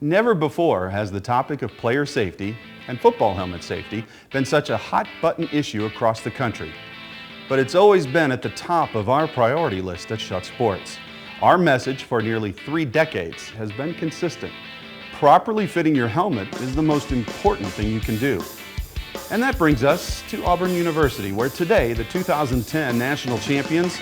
Never before has the topic of player safety and football helmet safety been such a hot-button issue across the country. But it's always been at the top of our priority list at Schutt Sports. Our message for nearly 3 decades has been consistent. Properly fitting your helmet is the most important thing you can do. And that brings us to Auburn University, where today the 2010 national champions,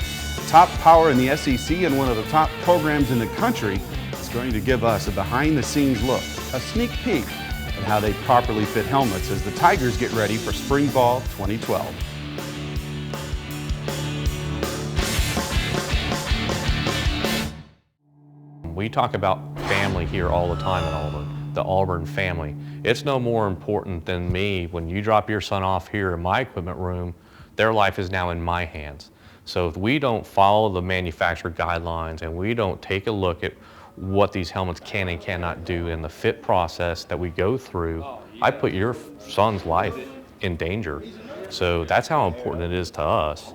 top power in the SEC and one of the top programs in the country, is going to give us a behind-the-scenes look, a sneak peek at how they properly fit helmets as the Tigers get ready for Spring Ball 2012. We talk about family here all the time in Auburn, the Auburn family. It's no more important than me. When you drop your son off here in my equipment room, their life is now in my hands. So if we don't follow the manufacturer guidelines and we don't take a look at what these helmets can and cannot do in the fit process that we go through, I put your son's life in danger. So that's how important it is to us.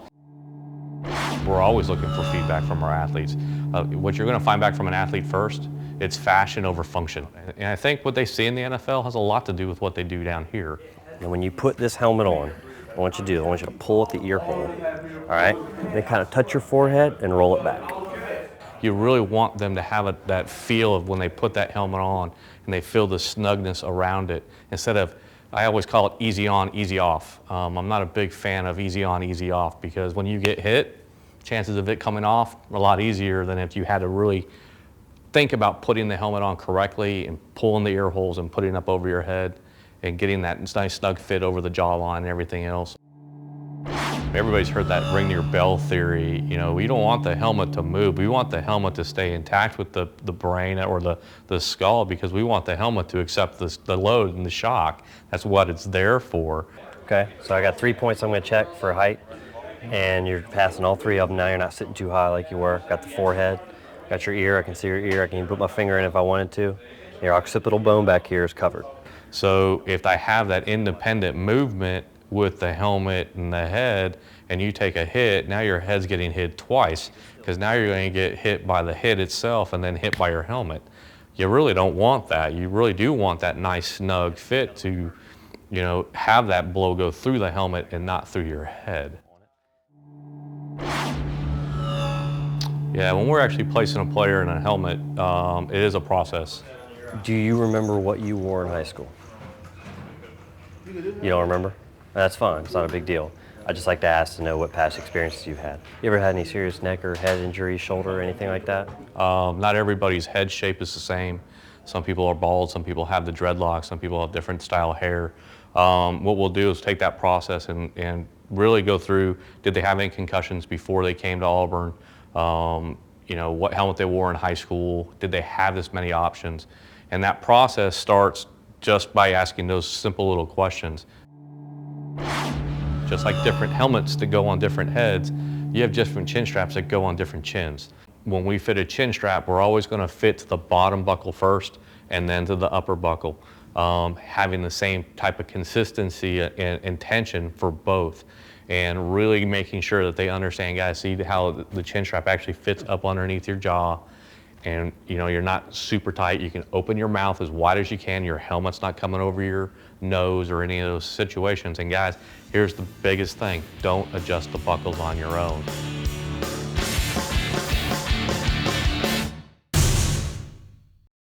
We're always looking for feedback from our athletes. What you're going to find back from an athlete first, it's fashion over function. And I think what they see in the NFL has a lot to do with what they do down here. And when you put this helmet on, I want you to pull at the ear hole, all right? And then kind of touch your forehead and roll it back. You really want them to have that feel of when they put that helmet on and they feel the snugness around it instead of, I always call it easy on, easy off. I'm not a big fan of easy on, easy off because when you get hit, chances of it coming off are a lot easier than if you had to really think about putting the helmet on correctly and pulling the ear holes and putting it up over your head and getting that nice snug fit over the jawline and everything else. Everybody's heard that ring to your bell theory. You know, we don't want the helmet to move. We want the helmet to stay intact with the brain or the skull because we want the helmet to accept the load and the shock. That's what it's there for. Okay, so I got 3 points I'm going to check for height, and you're passing all 3 of them now. You're not sitting too high like you were. Got the forehead, got your ear. I can see your ear. I can even put my finger in if I wanted to. Your occipital bone back here is covered. So if I have that independent movement with the helmet and the head, and you take a hit, now your head's getting hit twice, because now you're going to get hit by the hit itself and then hit by your helmet. You really don't want that. You really do want that nice snug fit to, you know, have that blow go through the helmet and not through your head. Yeah, when we're actually placing a player in a helmet, it is a process. Do you remember what you wore in high school? You don't remember? That's fine, it's not a big deal. I just like to ask to know what past experiences you've had. You ever had any serious neck or head injury, shoulder, anything like that? Not everybody's head shape is the same. Some people are bald, some people have the dreadlocks, some people have different style hair. What we'll do is take that process and really go through, did they have any concussions before they came to Auburn? You know, what helmet they wore in high school? Did they have this many options? And that process starts just by asking those simple little questions. Just like different helmets that go on different heads, you have different chin straps that go on different chins. When we fit a chin strap, we're always going to fit to the bottom buckle first and then to the upper buckle, having the same type of consistency and tension for both, and really making sure that they understand, guys, see how the chin strap actually fits up underneath your jaw. And you know, you're not super tight. You can open your mouth as wide as you can. Your helmet's not coming over your nose or any of those situations. And guys, here's the biggest thing. Don't adjust the buckles on your own.